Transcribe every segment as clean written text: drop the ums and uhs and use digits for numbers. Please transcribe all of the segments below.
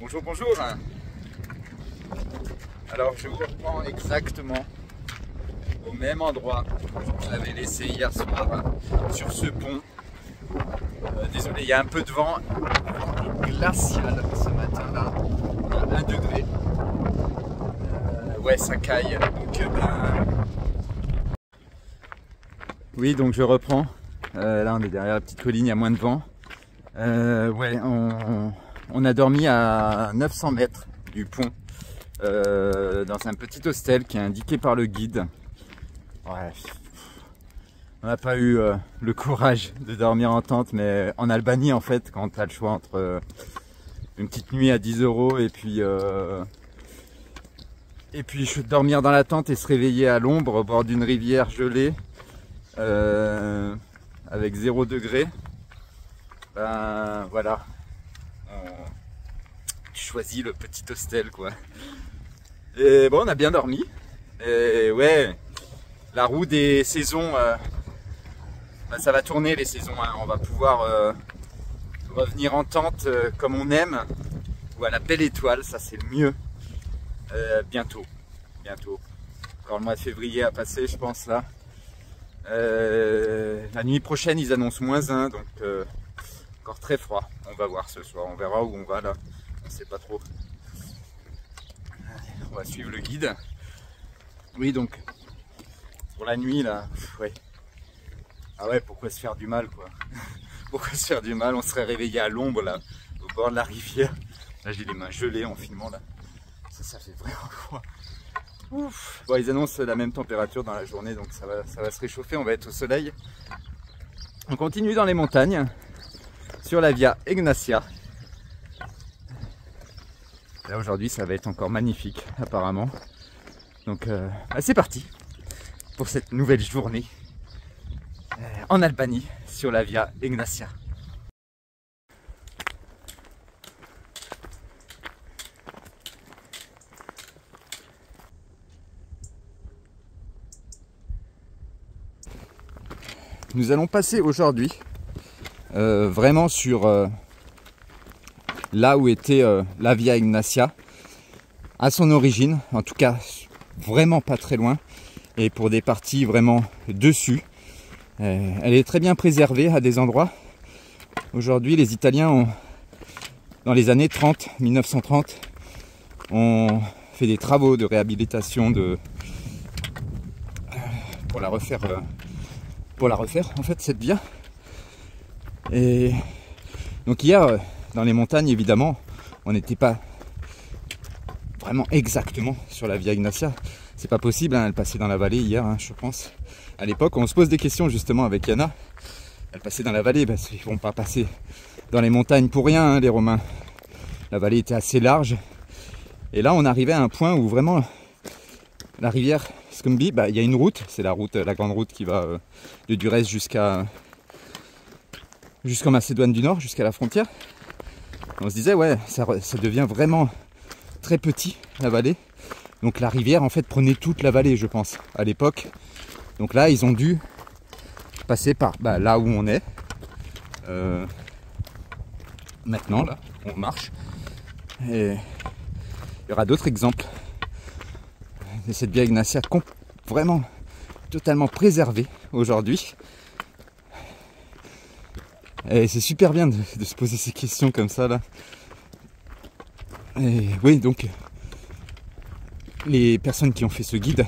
Bonjour, bonjour. Alors je vous reprends exactement au même endroit que je l'avais laissé hier soir, sur ce pont. Désolé, il y a un peu de vent glacial ce matin-là, à 1 degré. Ouais, ça caille. Donc, oui, donc je reprends. Là, on est derrière la petite colline, il y a moins de vent. Ouais, on a dormi à 900 mètres du pont, dans un petit hostel qui est indiqué par le guide. Ouais, on n'a pas eu le courage de dormir en tente, mais en Albanie, en fait, quand tu as le choix entre une petite nuit à 10 € et puis dormir dans la tente et se réveiller à l'ombre au bord d'une rivière gelée, avec 0 degré, ben voilà, tu choisis le petit hostel, quoi. Et bon, on a bien dormi. Et ouais, la roue des saisons, ben ça va tourner les saisons, hein. On va pouvoir revenir en tente comme on aime, ou à la belle étoile, ça c'est le mieux. Bientôt. Encore le mois de février à passer, je pense là. La nuit prochaine, ils annoncent -1, donc encore très froid. On va voir ce soir, on verra où on va là. On sait pas trop. On va suivre le guide. Oui, donc pour la nuit là, ouais. Ah ouais, pourquoi se faire du mal, quoi? Pourquoi se faire du mal? On serait réveillé à l'ombre là, au bord de la rivière. Là, j'ai les mains gelées en filmant là. Ça fait vraiment froid. Ouf. Bon, ils annoncent la même température dans la journée, donc ça va se réchauffer, on va être au soleil. On continue dans les montagnes, sur la Via Egnatia. Là aujourd'hui ça va être encore magnifique apparemment. Donc c'est parti pour cette nouvelle journée en Albanie, sur la Via Egnatia. Nous allons passer aujourd'hui vraiment sur là où était la Via Egnatia à son origine, en tout cas vraiment pas très loin, et pour des parties vraiment dessus. Elle est très bien préservée à des endroits. Aujourd'hui, les Italiens ont, dans les années 1930, ont fait des travaux de réhabilitation pour la refaire en fait, cette via. Et donc hier dans les montagnes, évidemment, on n'était pas vraiment exactement sur la Via Egnatia. C'est pas possible, hein, elle passait dans la vallée hier, hein, je pense. À l'époque, on se pose des questions justement avec Yana. Elle passait dans la vallée, parce qu'ils vont pas passer dans les montagnes pour rien, hein, les Romains. La vallée était assez large. Et là, on arrivait à un point où vraiment la rivière Scumbi, il y a une route, c'est la grande route qui va de Durrës jusqu'en Macédoine du Nord, jusqu'à la frontière. On se disait, ouais, ça devient vraiment très petit, la vallée. Donc la rivière, en fait, prenait toute la vallée, je pense, à l'époque. Donc là, ils ont dû passer par là où on est. Maintenant, là, on marche. Et il y aura d'autres exemples de cette Via Egnatia vraiment totalement préservée aujourd'hui. Et c'est super bien de se poser ces questions comme ça là. Et oui, donc les personnes qui ont fait ce guide,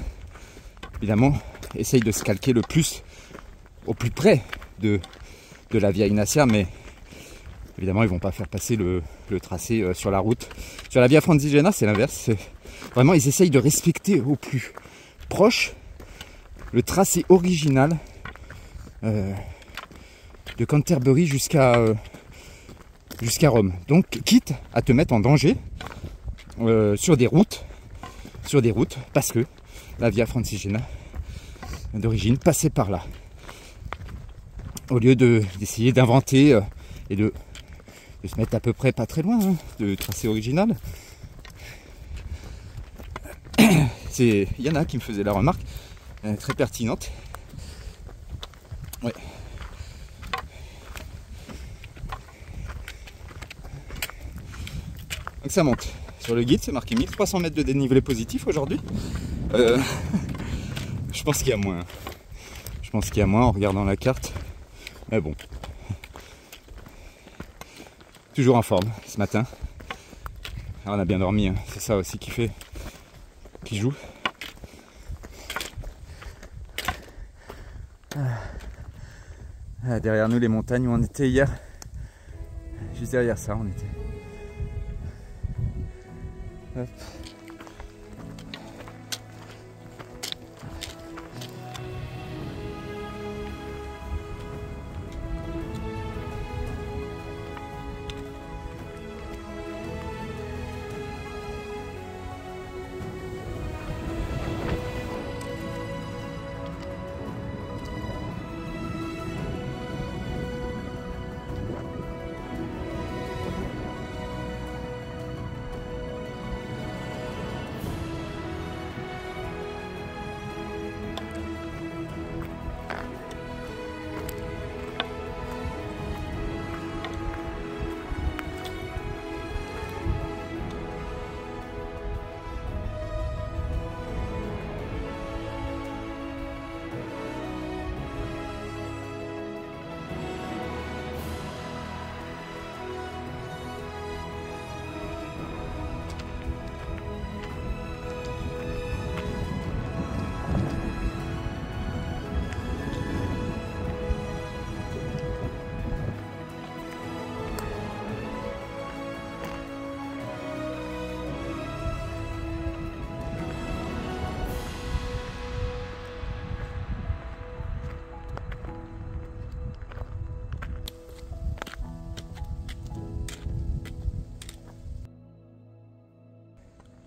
évidemment, essayent de se calquer au plus près de la Via Egnatia, mais évidemment ils vont pas faire passer le tracé sur la route. Sur la Via Francigena, c'est l'inverse. Vraiment, ils essayent de respecter au plus proche le tracé original de Canterbury jusqu'à Rome. Donc, quitte à te mettre en danger sur des routes, parce que la Via Francigena d'origine passait par là. Au lieu d'essayer d'inventer et de se mettre à peu près pas très loin, hein, de tracé original. C'est Yana qui me faisait la remarque, très pertinente. Ouais. Donc ça monte. Sur le guide, c'est marqué 1300 mètres de dénivelé positif aujourd'hui. Je pense qu'il y a moins. Je pense qu'il y a moins en regardant la carte. Mais bon. Toujours en forme ce matin. Alors on a bien dormi, hein. C'est ça aussi qui joue. Ah, derrière nous les montagnes où on était hier. Juste derrière ça on était. Hop.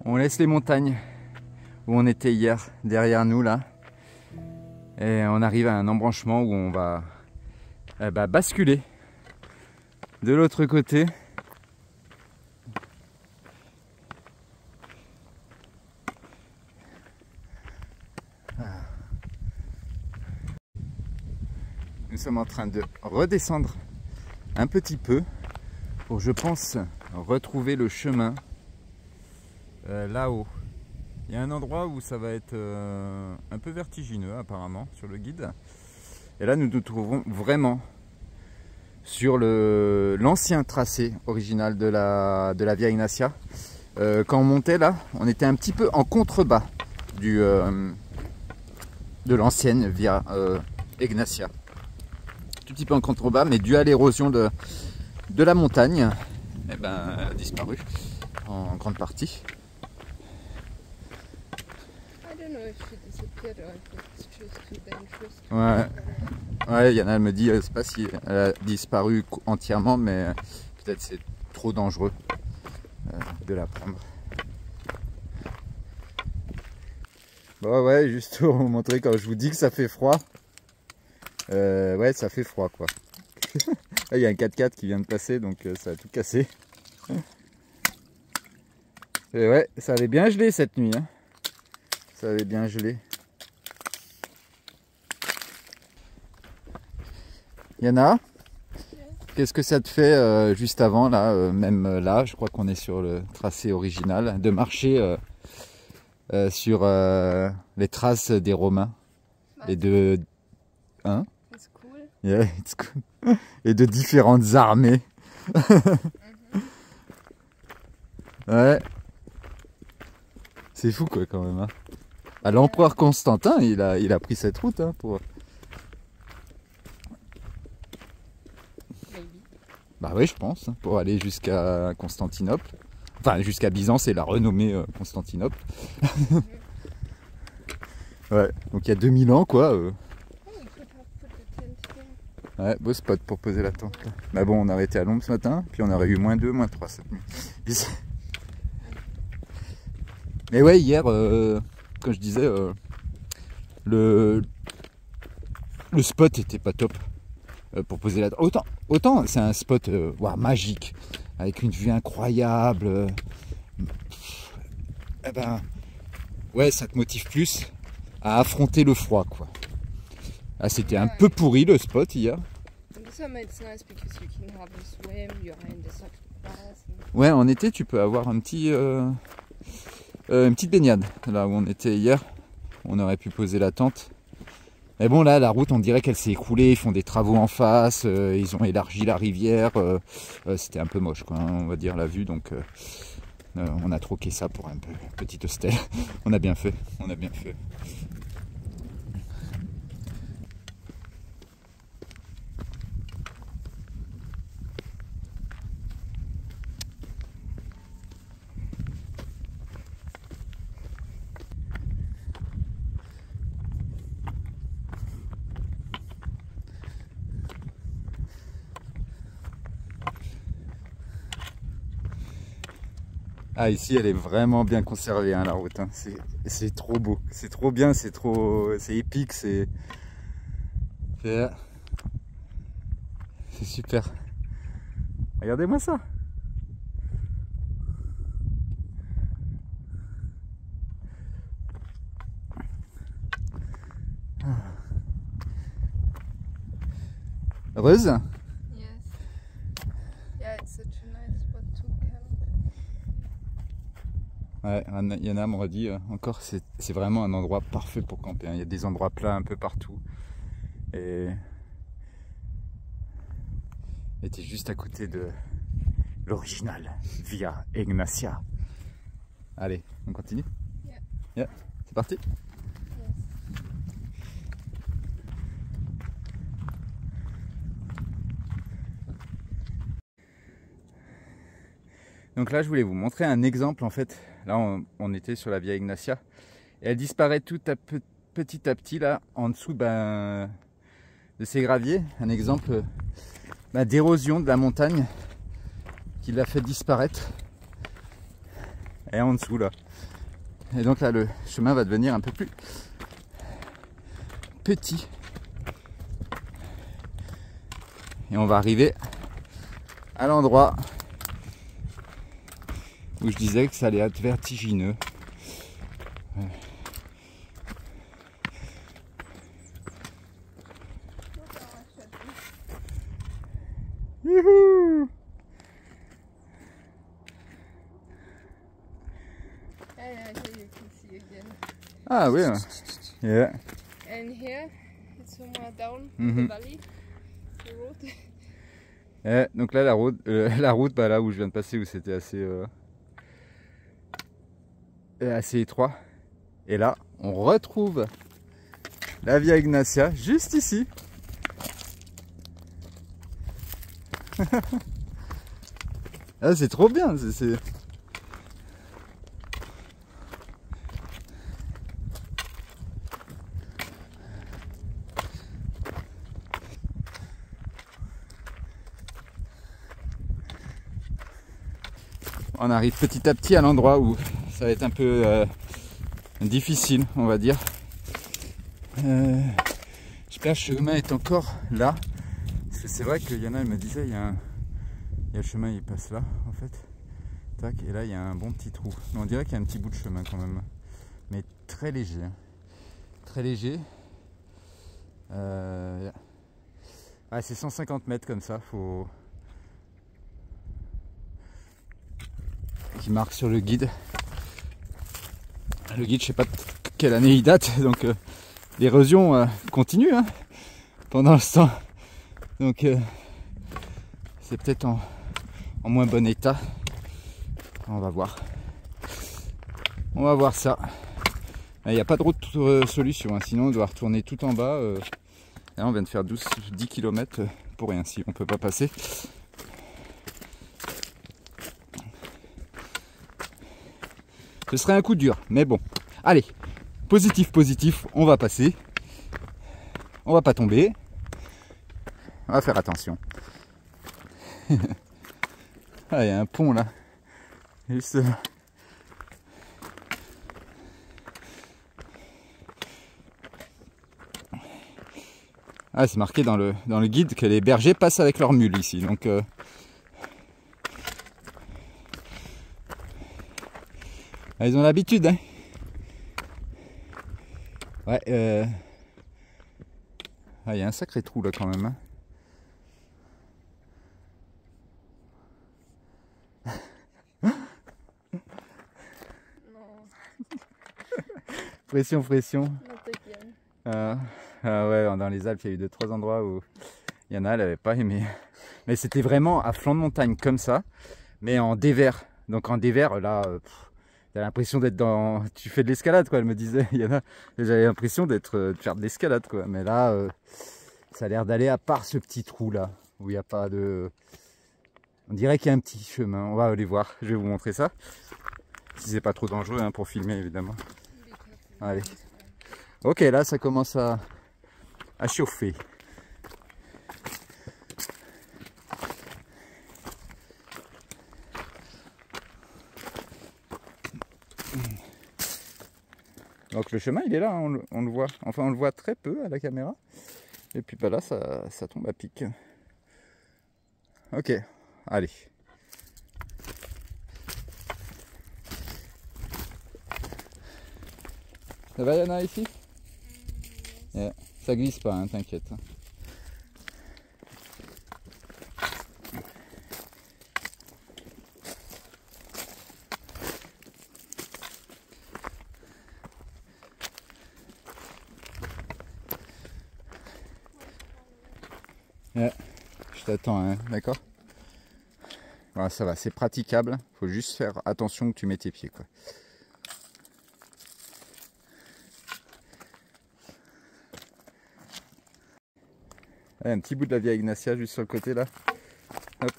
On laisse les montagnes où on était hier derrière nous là. Et on arrive à un embranchement où on va basculer de l'autre côté. Nous sommes en train de redescendre un petit peu pour, je pense, retrouver le chemin là-haut. Il y a un endroit où ça va être un peu vertigineux apparemment sur le guide. Et là nous nous trouvons vraiment sur l'ancien tracé original de la Via Egnatia. Quand on montait là, on était un petit peu en contrebas de l'ancienne Via Egnatia. Tout petit peu en contrebas, mais dû à l'érosion de la montagne, elle a disparu en grande partie. Ouais, Yana elle me dit, je sais pas si elle a disparu entièrement, mais peut-être c'est trop dangereux de la prendre. Bon ouais, juste pour vous montrer quand je vous dis que ça fait froid. Ouais, ça fait froid quoi. Là, il y a un 4x4 qui vient de passer, donc ça a tout cassé. Et ouais, ça avait bien gelé cette nuit, hein. Ça avait bien gelé. Yana, qu'est-ce que ça te fait juste avant là, même là, je crois qu'on est sur le tracé original, de marcher sur les traces des Romains et de it's cool. Yeah, it's cool. Et de différentes armées. Ouais. C'est fou quoi quand même. Hein. Ah, l'empereur Constantin, il a pris cette route hein, pour. Bah oui, je pense, pour aller jusqu'à Constantinople. Enfin, jusqu'à Byzance et la renommée Constantinople. Ouais, donc il y a 2000 ans quoi. Ouais, beau spot pour poser la tente. Bah bon, on a arrêté à l'ombre ce matin, puis on aurait eu -2, -3 cette nuit. Mais ouais, hier, comme je disais, le spot était pas top pour poser la tente. Autant c'est un spot magique, avec une vue incroyable. Eh ben, ouais, ça te motive plus à affronter le froid, quoi. Ah, c'était un peu pourri le spot hier. Ouais, en été, tu peux avoir un petit, une petite baignade. Là où on était hier, on aurait pu poser la tente. Mais bon, là, la route, on dirait qu'elle s'est écroulée. Ils font des travaux en face. Ils ont élargi la rivière. C'était un peu moche, quoi, hein, on va dire, la vue. Donc, on a troqué ça pour un petit hostel. On a bien fait. On a bien fait. Ah, ici, elle est vraiment bien conservée, hein, la route. Hein. C'est trop beau. C'est trop bien. C'est épique. C'est super. Regardez-moi ça. Heureuse? Yes. Yeah, it's such a nice spot to camp. Ouais, Yana m'aurait dit encore, c'est vraiment un endroit parfait pour camper. Hein. Il y a des endroits plats un peu partout. Et t'es juste à côté de l'original, Via Egnatia. Allez, on continue? Yeah. C'est parti? Yes. Donc là, je voulais vous montrer un exemple. En fait, là, on était sur la Via Egnatia. Et elle disparaît petit à petit, là, en dessous de ces graviers. Un exemple d'érosion de la montagne qui l'a fait disparaître. Et en dessous, là. Et donc là, le chemin va devenir un peu plus petit. Et on va arriver à l'endroit où je disais que ça allait être vertigineux. Youhou! Yeah, here you can see again. Ah oui. Yeah. And here, it's somewhere down Mhm. the valley, the road. Donc là, la route bah, là où je viens de passer, où c'était assez étroit. Et là, on retrouve la Via Egnatia juste ici. Ah, c'est trop bien. On arrive petit à petit à l'endroit où ça va être un peu difficile, on va dire. J'espère que le chemin est encore là. Parce que c'est vrai qu'il y en a, elle me disait, il y a le chemin, il passe là, en fait. Tac, et là, il y a un bon petit trou. Mais on dirait qu'il y a un petit bout de chemin quand même. Mais très léger. Hein. Très léger. Ah, c'est 150 mètres comme ça. Faut... qui marque sur le guide. Le guide, je sais pas de quelle année il date, donc l'érosion continue hein, pendant ce temps. Donc c'est peut-être en moins bon état. On va voir. On va voir ça. Il n'y a pas de route solution, hein, sinon on doit retourner tout en bas. Là, on vient de faire 10 km pour rien, si on peut pas passer. Ce serait un coup dur, mais bon. Allez, positif, on va passer. On va pas tomber. On va faire attention. Ah, il y a un pont là. Juste... Ah, c'est marqué dans le guide que les bergers passent avec leurs mules ici. Donc, ils ont l'habitude, hein. Ouais, ah, il y a un sacré trou là quand même. Hein. Pression, pression. Not again. Ah ouais, dans les Alpes, il y a eu 2-3 endroits où il y en a, elle n'avait pas aimé. Mais c'était vraiment à flanc de montagne comme ça, mais en dévers. Donc en dévers, là, t'as l'impression d'être dans... Tu fais de l'escalade, quoi, elle me disait. Il y en a, j'avais l'impression de faire de l'escalade, quoi. Mais là, ça a l'air d'aller à part ce petit trou là, où il n'y a pas de... On dirait qu'il y a un petit chemin. On va aller voir, je vais vous montrer ça. Si c'est pas trop dangereux hein, pour filmer, évidemment. Allez. Ok, là, ça commence à chauffer. Donc le chemin il est là, hein, on le voit, enfin on le voit très peu à la caméra. Et puis bah là ça tombe à pic. Ok, allez. Ça va Yana ici? Yeah. Ça glisse pas, hein, t'inquiète. Ouais, je t'attends, hein, d'accord? Voilà, ça va, c'est praticable. Faut juste faire attention que tu mets tes pieds, quoi. Ouais, un petit bout de la Via Ignacia juste sur le côté là. Hop.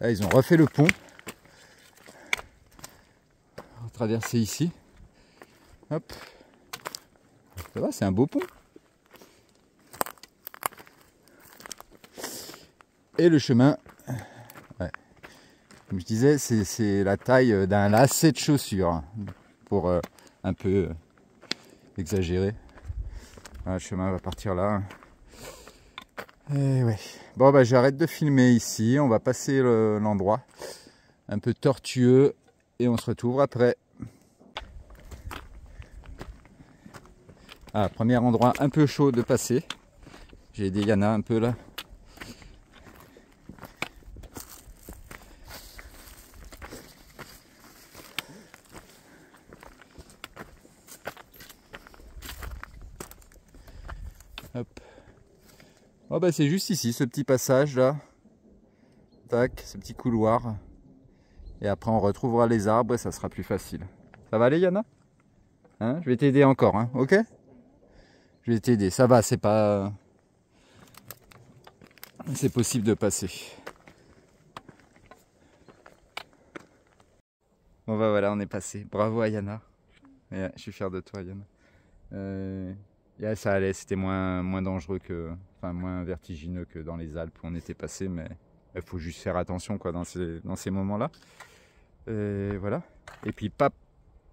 Là, ils ont refait le pont. On va traverser ici. Hop. Ça va, c'est un beau pont. Et le chemin, ouais. Comme je disais, c'est la taille d'un lacet de chaussures, pour un peu exagérer. Voilà, le chemin va partir là. Et ouais. Bon bah j'arrête de filmer ici, on va passer l'endroit un peu tortueux et on se retrouve après. Ah, premier endroit un peu chaud de passer. J'ai aidé Yana un peu là. Hop. Oh bah c'est juste ici, ce petit passage là. Tac, ce petit couloir. Et après on retrouvera les arbres et ça sera plus facile. Ça va aller Yana? Hein, je vais t'aider encore, hein, ok? Je vais t'aider, ça va, c'est pas... C'est possible de passer. Bon bah voilà, on est passé. Bravo à Yana. Ouais, je suis fier de toi Yana. Yeah, ça allait, c'était moins dangereux que... Enfin, moins vertigineux que dans les Alpes où on était passé, mais il faut juste faire attention quoi, dans ces moments-là. Voilà. Et puis pas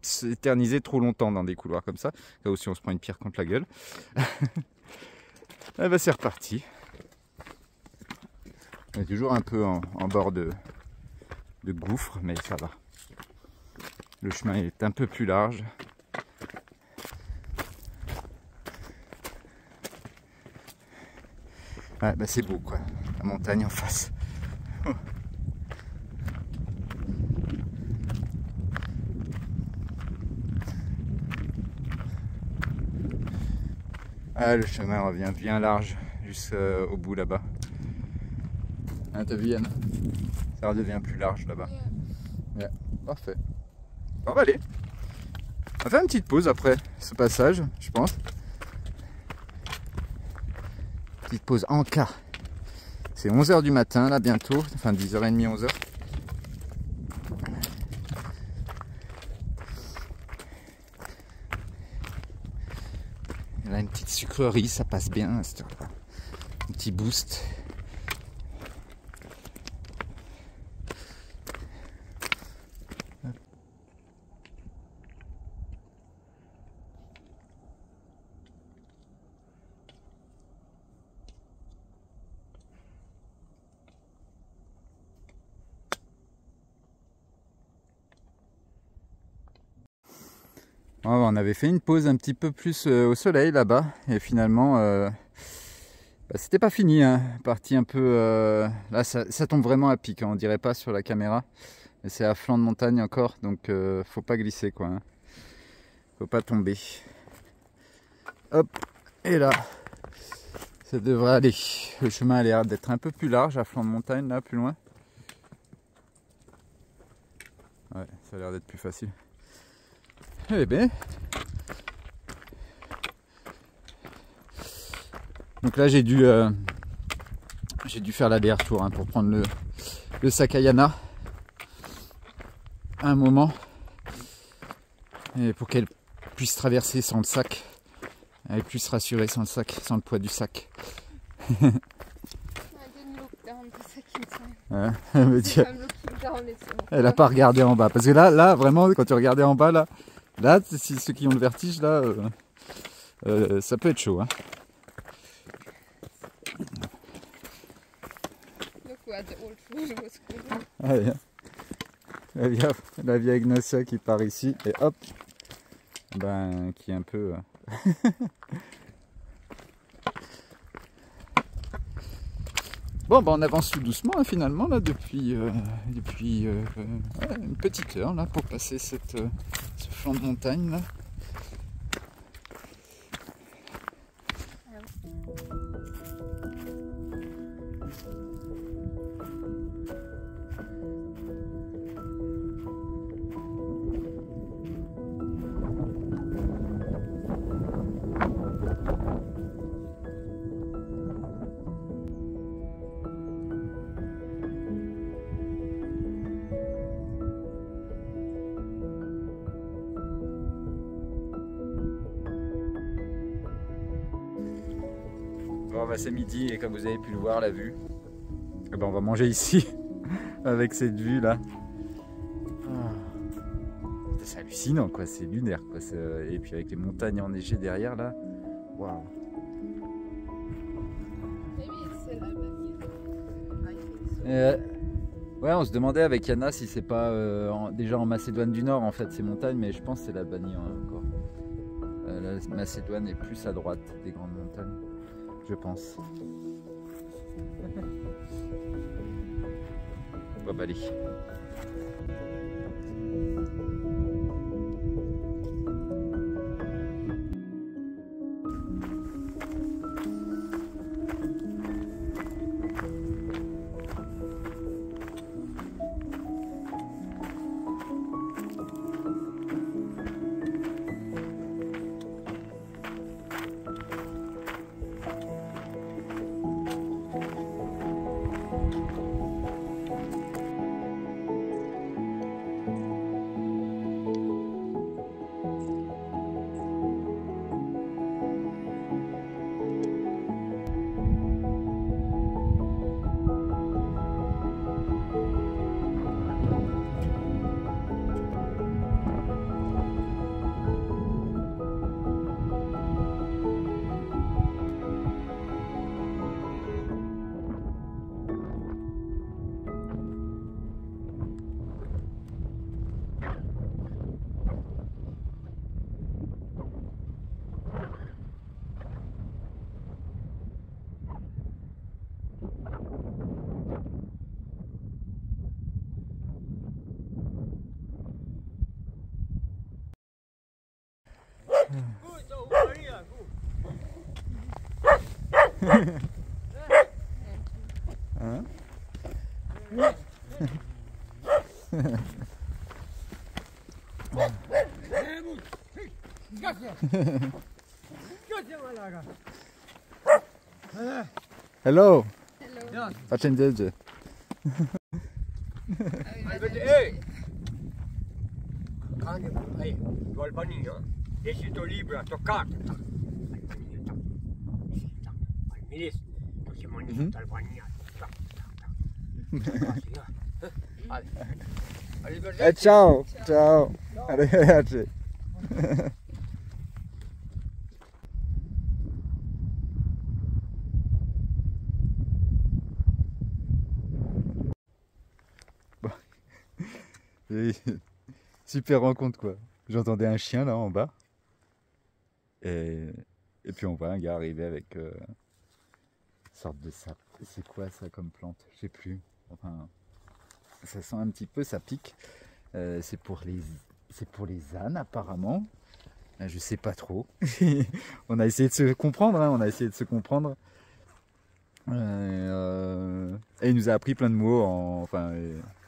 s'éterniser trop longtemps dans des couloirs comme ça, là aussi on se prend une pierre contre la gueule. Et bah c'est reparti. On est toujours un peu en bord de gouffre, mais ça va. Le chemin est un peu plus large. Ouais, bah c'est beau quoi, la montagne en face. Ah, le chemin revient bien large, jusqu'au bout là-bas. Hein, t'as vu Yann? Ça redevient plus large là-bas. Yeah. Parfait. Bon, bah, allez. On va faire une petite pause après ce passage, je pense. Petite pause en quart. C'est 11 h du matin là bientôt, enfin 10h30, 11 h. Là une petite sucrerie, ça passe bien. Un petit boost. On avait fait une pause un petit peu plus au soleil là-bas et finalement bah, c'était pas fini, hein. Parti un peu là ça tombe vraiment à pic, hein. On dirait pas sur la caméra, mais c'est à flanc de montagne encore, donc faut pas glisser quoi, hein. Faut pas tomber. Hop, et là, ça devrait aller. Le chemin a l'air d'être un peu plus large à flanc de montagne, là, plus loin. Ouais, ça a l'air d'être plus facile. Eh bien. Donc là, j'ai dû faire l'aller-retour hein, pour prendre le Sakayana à un moment. Et pour qu'elle puisse traverser sans le sac. Elle puisse rassurer sans le sac, sans le poids du sac. I didn't look down the second time. Ouais, elle me dit, I'm looking down, it's elle n'a pas regardé en bas. Parce que là, vraiment, quand tu regardais en bas, là, si ceux qui ont le vertige, là, ça peut être chaud. Hein. Look where the old food was going. Allez, hein. La vieille Ignacia qui part ici, et hop, ben, qui est un peu... Bon, ben on avance tout doucement hein, finalement là depuis ouais, une petite heure là pour passer ce flanc de montagne là. Bon, bah, c'est midi et comme vous avez pu le voir, la vue, eh ben, on va manger ici avec cette vue là. C'est hallucinant quoi, c'est lunaire quoi. Et puis avec les montagnes enneigées derrière là, waouh. Maybe it's still Albania. I think so. Ouais, on se demandait avec Yana si c'est pas déjà en Macédoine du Nord en fait ces montagnes, mais je pense que c'est l'Albanie encore. La Macédoine est plus à droite des grandes montagnes. Je pense. Bon bah allez. Hein? Hello. Hello. Facem dege. Albania, ești libra, tocat. Miris, tu si mani Albania. Ciao. Ciao. Arrivederci. Super rencontre quoi. J'entendais un chien là en bas. Et puis on voit un gars arriver avec une sorte de sap. C'est quoi ça comme plante? Je sais plus. Enfin, ça sent un petit peu, ça pique. C'est pour les ânes apparemment. Je sais pas trop. On a essayé de se comprendre, hein, on a essayé de se comprendre. Et il nous a appris plein de mots. Enfin,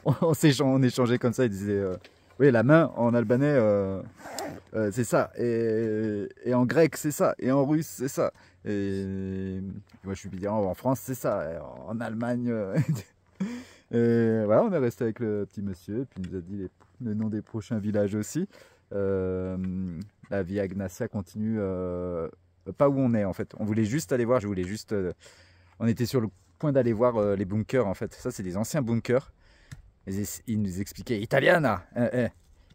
on échangeait comme ça. Il disait oui, la main en albanais, c'est ça. Et en grec, c'est ça. Et en russe, c'est ça. Et moi, je suis bien en France, c'est ça. Et en Allemagne. Et voilà, on est resté avec le petit monsieur. Et puis il nous a dit le nom des prochains villages aussi. La Via Egnatia continue. Pas où on est en fait. On voulait juste aller voir. On était sur le point d'aller voir les bunkers en fait. Ça, c'est des anciens bunkers. Il nous expliquait Italiana.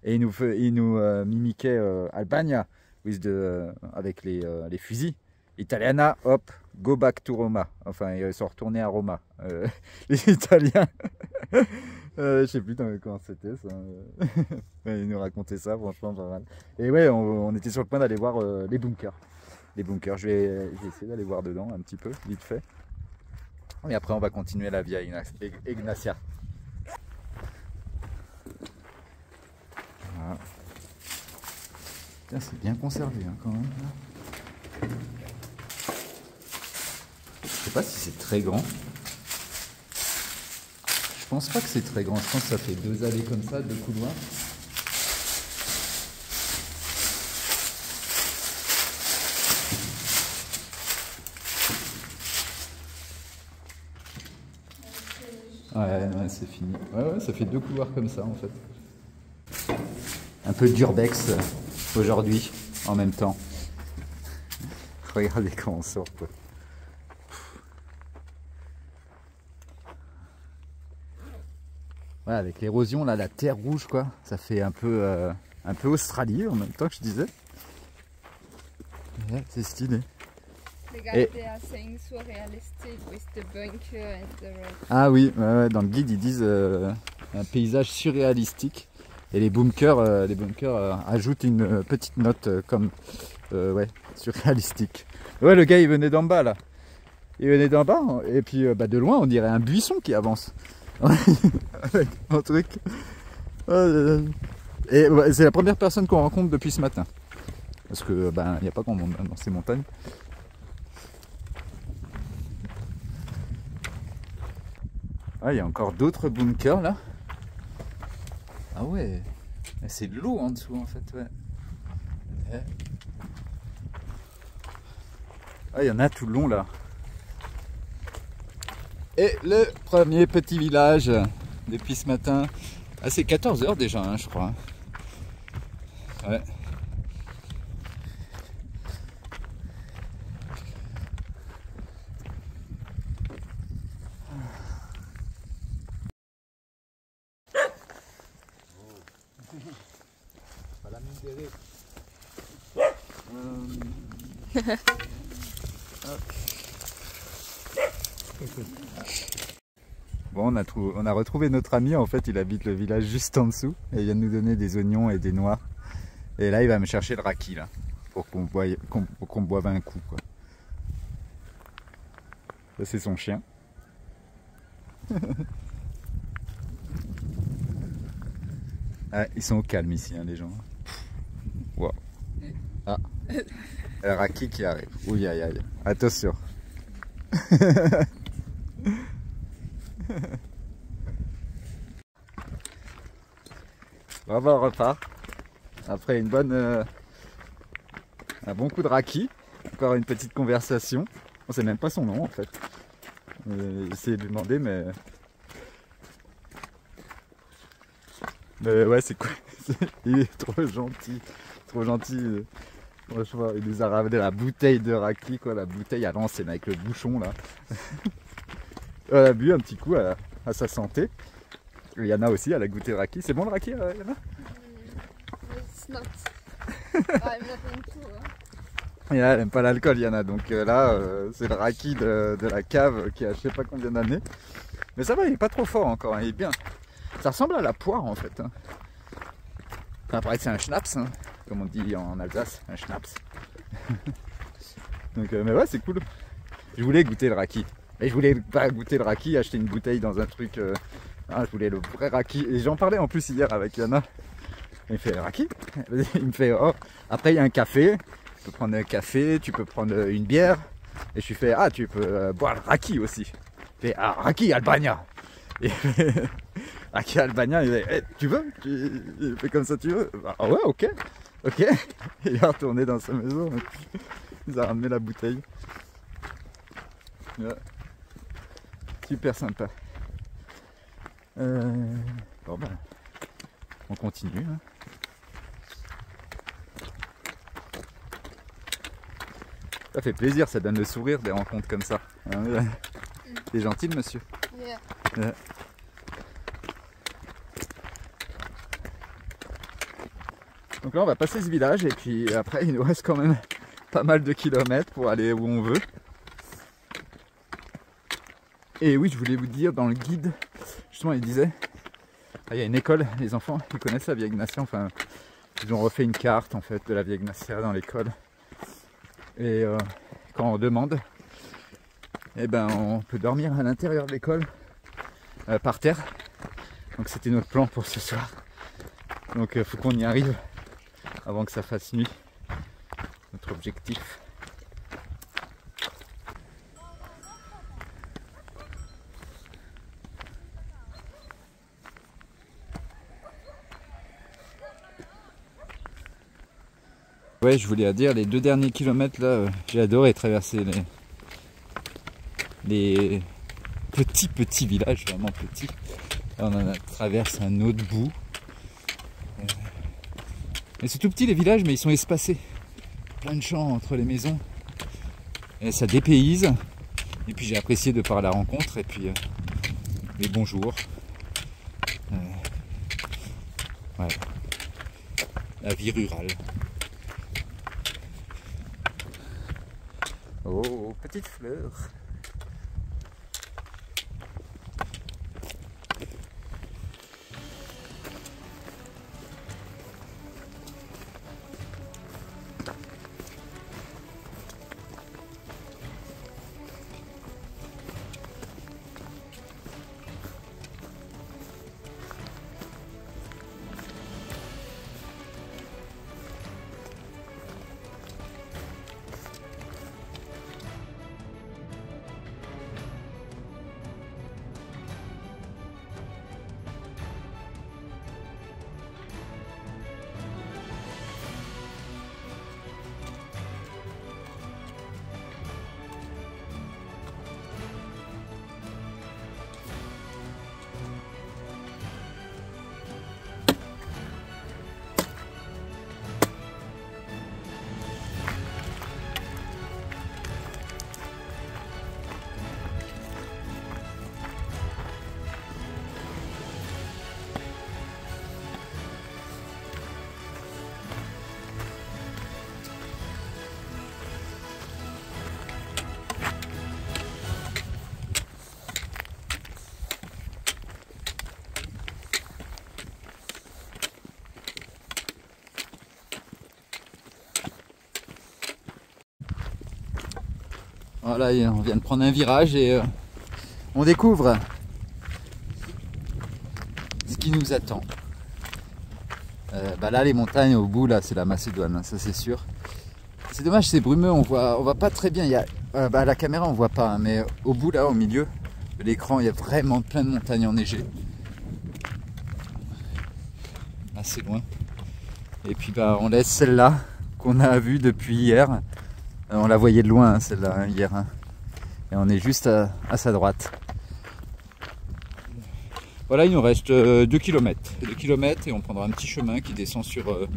Et il nous mimiquait Albania avec les fusils. Italiana, hop, go back to Roma. Enfin, ils sont retournés à Roma. Les Italiens. Je sais plus comment c'était ça. Il nous racontait ça, franchement, pas mal. Et ouais, on était sur le point d'aller voir les bunkers. Les bunkers, je vais essayer d'aller voir dedans un petit peu, vite fait. Et après, on va continuer la Via Egnatia. Voilà. C'est bien conservé hein, quand même. Je sais pas si c'est très grand. Je pense pas que c'est très grand. Je pense que ça fait 2 allées comme ça, 2 couloirs. Ouais, c'est fini. Ouais, ça fait 2 couloirs comme ça en fait. Un peu d'urbex aujourd'hui en même temps. Regardez comment on sort quoi. Ouais, avec l'érosion là, la terre rouge quoi, ça fait un peu Australie en même temps que je disais. Ouais, c'est stylé. The guy they are saying so realistic with the bunker and the red. Ah oui, ouais, dans le guide ils disent un paysage surréalistique et les bunkers ajoutent une petite note comme ouais, surréalistique. Ouais, le gars il venait d'en bas là. Il venait d'en bas et puis de loin on dirait un buisson qui avance. Avec un truc. Et ouais, c'est la première personne qu'on rencontre depuis ce matin. Parce que il n'y a pas grand monde dans ces montagnes. Ah, il y a encore d'autres bunkers là. Ah ouais, c'est de l'eau en dessous en fait. Ouais. Ah, il y en a tout le long là. Et le premier petit village depuis ce matin. Ah, c'est 14 h déjà, hein, je crois. Ouais. Bon, on a retrouvé notre ami, en fait il habite le village juste en dessous et il vient de nous donner des oignons et des noix. Et là il va me chercher le raki là, pour qu'on boive un coup quoi. Ça c'est son chien. Ah, ils sont au calme ici hein, les gens. Wow. Ah, le raki qui arrive. Ouh aïe aïe, attention. Bravo, on repart. Après un bon coup de raki. Encore une petite conversation. On sait même pas son nom en fait. J'ai essayé de lui demander mais ouais c'est quoi. Il est trop gentil. Trop gentil. Franchement, il nous a ramené la bouteille de raki quoi. La bouteille à l'ancienne avec le bouchon là. On a bu un petit coup à sa santé. Et Yana aussi, elle a goûté le raki. C'est bon le raki, Yana? It's not. I'm not into. Yana, elle aime pas l'alcool, Yana. Donc là, c'est le raki de la cave qui a je sais pas combien d'années. Mais ça va, il est pas trop fort encore, hein, il est bien. Ça ressemble à la poire en fait. Hein. Enfin, pareil que c'est un schnapps, hein, comme on dit en Alsace, un schnapps. Donc, mais ouais, c'est cool. Je voulais goûter le raki. Et je voulais pas goûter le raki, acheter une bouteille dans un truc. Je voulais le vrai raki. Et j'en parlais en plus hier avec Yana. Il fait Raki. Il me fait oh. Après il y a un café. Tu peux prendre un café, tu peux prendre une bière. Et je lui fais ah tu peux boire le Raki aussi. Il fait ah Raki Albania. Et Raki Albania, il fait hey, tu veux? Il fait comme ça tu veux? Ah ouais ok. Ok. Il est retourné dans sa maison. Il a ramené la bouteille. Ouais. Super sympa. Bon ben, on continue. Hein. Ça fait plaisir, ça donne le sourire des rencontres comme ça. Hein, il est gentil le monsieur. Yeah. Ouais. Donc là on va passer ce village et puis après il nous reste quand même pas mal de kilomètres pour aller où on veut. Et oui, je voulais vous dire, dans le guide, justement, il disait, il y a une école, les enfants, ils connaissent la Via Ignatia, enfin, ils ont refait une carte, en fait, de la Via Ignatia dans l'école. Et quand on demande, eh ben, on peut dormir à l'intérieur de l'école, par terre. Donc c'était notre plan pour ce soir. Donc il faut qu'on y arrive avant que ça fasse nuit. Notre objectif. Ouais, je voulais dire, les 2 derniers kilomètres là, j'ai adoré traverser les petits villages, vraiment petits. Là, on en traverse un autre bout. Et c'est tout petit les villages, mais ils sont espacés. Plein de champs entre les maisons. Et ça dépayse. Et puis j'ai apprécié de par la rencontre et puis les bonjours. Ouais. La vie rurale. Oh, petite fleur. Voilà, on vient de prendre un virage et on découvre ce qui nous attend. Là, les montagnes au bout, là, c'est la Macédoine, hein, ça c'est sûr. C'est dommage, c'est brumeux, on voit pas très bien. Il y a, à la caméra, on voit pas, hein, mais au bout, là, au milieu de l'écran, il y a vraiment plein de montagnes enneigées. Assez loin. Et puis, on laisse celle-là qu'on a vue depuis hier. On la voyait de loin, hein, celle-là, hein, hier. Hein. Et on est juste à sa droite. Voilà, il nous reste 2 km. 2 km et on prendra un petit chemin qui descend sur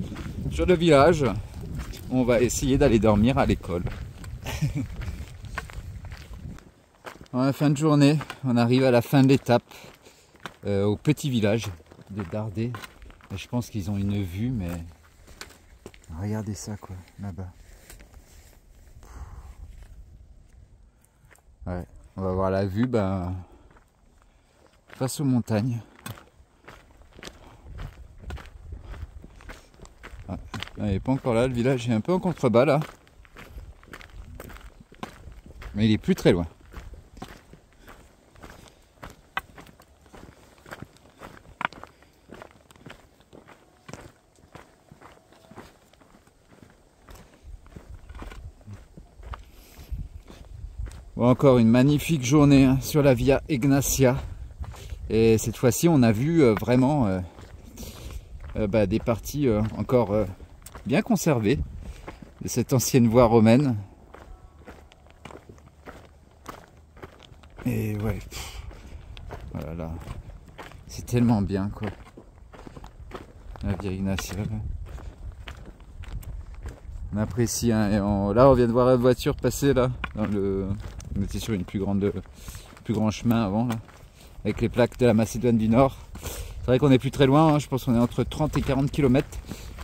le village. On va essayer d'aller dormir à l'école. En la fin de journée, on arrive à la fin de l'étape au petit village de Dardé. Et je pense qu'ils ont une vue, mais regardez ça quoi, là-bas. Ouais, on va voir la vue face aux montagnes. Ah, il n'est pas encore là, le village est un peu en contrebas là. Mais il est plus très loin. Bon, encore une magnifique journée hein, sur la Via Egnatia. Et cette fois-ci, on a vu vraiment des parties encore bien conservées de cette ancienne voie romaine. Et ouais, voilà, c'est tellement bien quoi. La Via Egnatia. On apprécie, hein, et là on vient de voir la voiture passer là, on était sur une plus grand chemin avant là, avec les plaques de la Macédoine du Nord. C'est vrai qu'on n'est plus très loin, hein, je pense qu'on est entre 30 et 40 km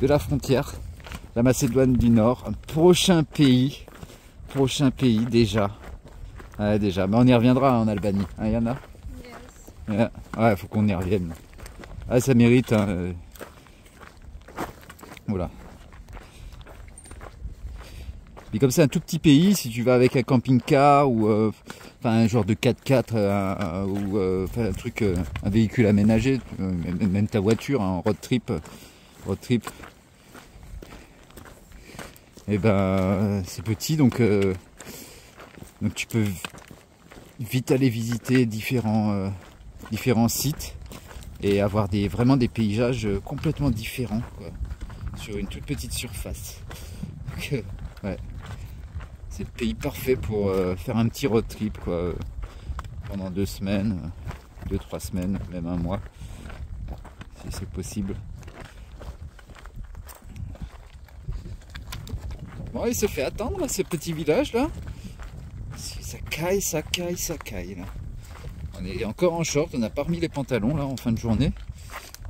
de la frontière. La Macédoine du Nord, un prochain pays déjà. Ouais, déjà, mais on y reviendra hein, en Albanie, hein, Yana. Yes. Ouais, faut qu'on y revienne. Ah, ça mérite. Hein, voilà. Mais comme c'est un tout petit pays, si tu vas avec un camping-car ou un genre de 4x4 ou un truc, un véhicule aménagé, même ta voiture, en road trip, et ben c'est petit donc tu peux vite aller visiter différents sites et avoir vraiment des paysages complètement différents quoi, sur une toute petite surface. Donc, ouais. C'est le pays parfait pour faire un petit road trip quoi, pendant 2 semaines, 2-3 semaines, même un mois, si c'est possible. Bon, il se fait attendre ce petit village là. Ça caille là. On est encore en short, on n'a pas remis les pantalons là en fin de journée.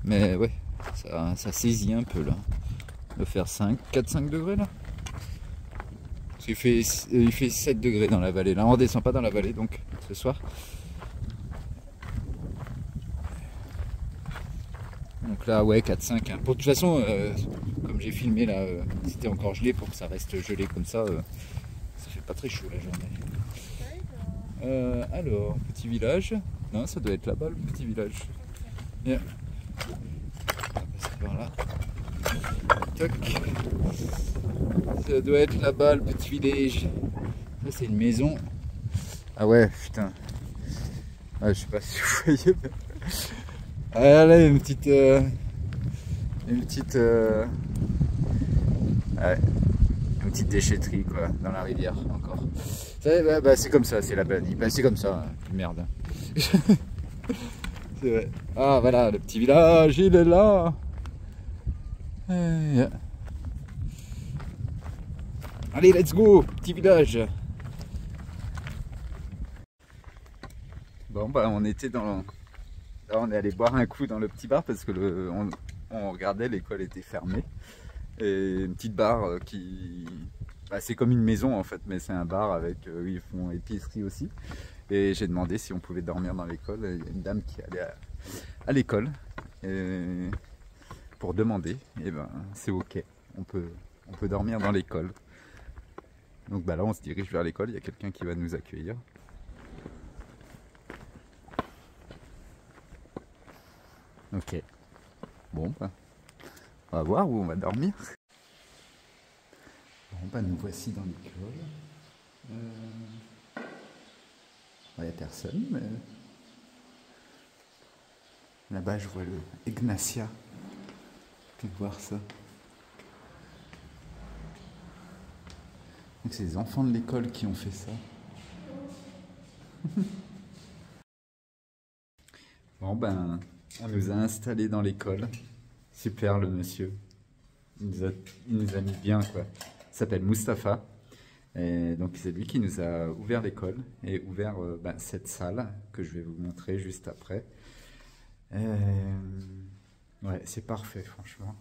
Mais ouais, ça saisit un peu là. De faire 4-5 degrés là. Il fait 7 degrés dans la vallée. Là, on ne redescend pas dans la vallée, donc, ce soir. Donc là, ouais, 4-5. Hein. De toute façon, comme j'ai filmé là, c'était encore gelé pour que ça reste gelé comme ça. Ça fait pas très chaud la journée. Alors, petit village. Non, ça doit être là-bas le petit village. Yeah. On va passer par là. Toc. Ça doit être là-bas le petit village. Ça c'est une maison. Ah ouais, putain. Ah, je sais pas si vous voyez. Ah là, une petite ouais, une petite déchetterie quoi, dans la rivière encore. C'est comme ça, c'est l'Albanie. C'est comme ça, hein. Merde. C'est vrai. Ah voilà, le petit village, il est là. Allez, let's go, petit village. Bon, bah, on était là, on est allé boire un coup dans le petit bar parce que on regardait, l'école était fermée. Et une petite bar qui... c'est comme une maison en fait, mais c'est un bar avec... où ils font épicerie aussi. Et j'ai demandé si on pouvait dormir dans l'école. Il y a une dame qui allait à l'école pour demander. Et ben, c'est ok, on peut dormir dans l'école. Donc bah là on se dirige vers l'école, il y a quelqu'un qui va nous accueillir. Ok. Bon bah, on va voir où on va dormir. Bon bah nous voici dans l'école. Il n'y a personne, mais là-bas je vois le Egnatia. Tu peux voir ça. Donc c'est les enfants de l'école qui ont fait ça. Bon ben, on nous a installés dans l'école. Super le monsieur. Il nous a mis bien quoi. Il s'appelle Mustapha. Et donc c'est lui qui nous a ouvert l'école et ouvert cette salle que je vais vous montrer juste après. Ouais, c'est parfait franchement.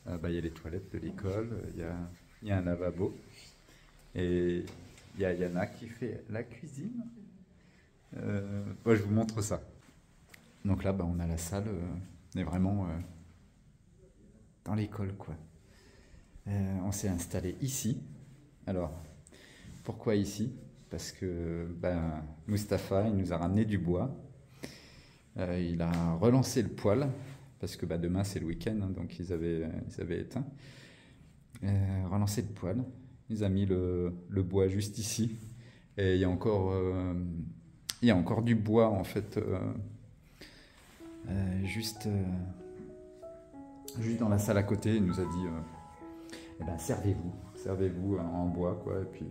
Il y a les toilettes de l'école, il y a un lavabo. Et il y a Yana qui fait la cuisine. Je vous montre ça. Donc là, on a la salle. On est vraiment dans l'école, quoi. On s'est installé ici. Alors, pourquoi ici? Parce que Mustapha, il nous a ramené du bois. Il a relancé le poêle. Parce que demain, c'est le week-end, hein, donc ils avaient éteint. Relancé le poêle. Ils ont mis le bois juste ici. Et il y a encore du bois en fait, juste dans la salle à côté. Il nous a dit eh ben, servez-vous en bois quoi. Et puis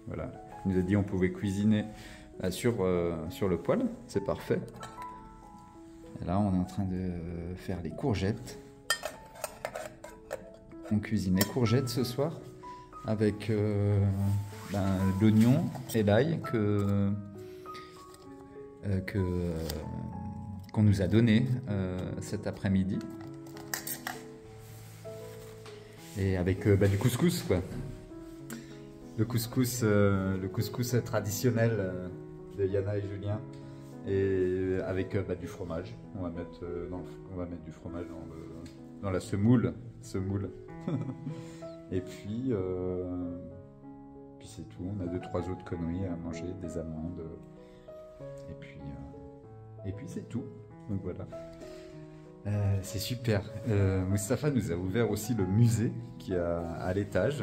voilà, il nous a dit on pouvait cuisiner sur le poêle, c'est parfait. Et là on est en train de faire les courgettes. On cuisine les courgettes ce soir avec l'oignon et l'ail qu'on nous a donné cet après-midi. Et avec du couscous quoi. Le couscous traditionnel de Yana et Julien. Et avec du fromage. On va mettre du fromage dans la semoule. Et puis c'est tout. On a 2-3 autres conneries à manger, des amandes. Et puis c'est tout. Donc voilà. C'est super. Mustapha nous a ouvert aussi le musée qui est à l'étage.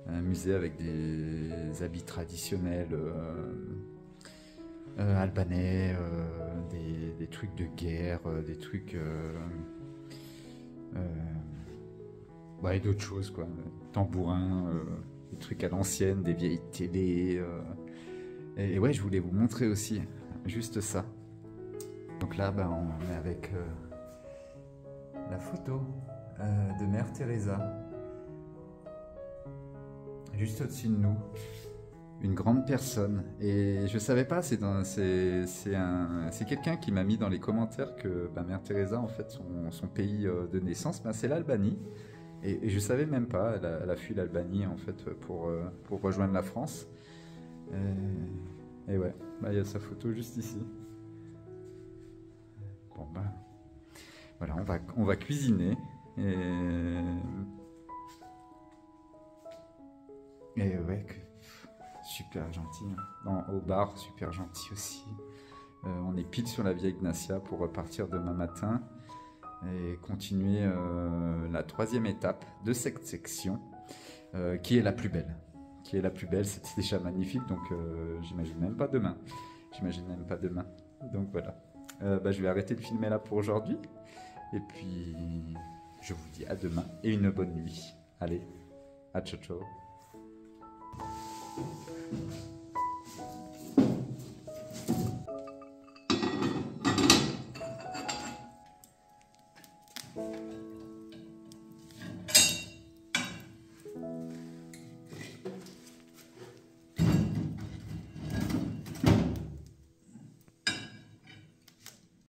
Un musée avec des habits traditionnels albanais, des trucs de guerre, des trucs... et d'autres choses quoi. Tambourins, des trucs à l'ancienne, des vieilles télés. Et ouais, je voulais vous montrer aussi juste ça. Donc là, on est avec la photo de Mère Teresa. Juste au-dessus de nous. Une grande personne. Et je savais pas, c'est quelqu'un qui m'a mis dans les commentaires que Mère Teresa, en fait, son pays de naissance, c'est l'Albanie. Et je savais même pas, elle a fui l'Albanie en fait pour rejoindre la France. Et ouais, il y a sa photo juste ici. Bon voilà, on va cuisiner et ouais, super gentil. Au bar, super gentil aussi. On est pile sur la Via Ignacia pour repartir demain matin. Et continuer la 3e étape de cette section qui est la plus belle. C'était déjà magnifique, donc j'imagine même pas demain. Donc voilà. Je vais arrêter de filmer là pour aujourd'hui. Et puis je vous dis à demain et une bonne nuit. Allez, à ciao ciao.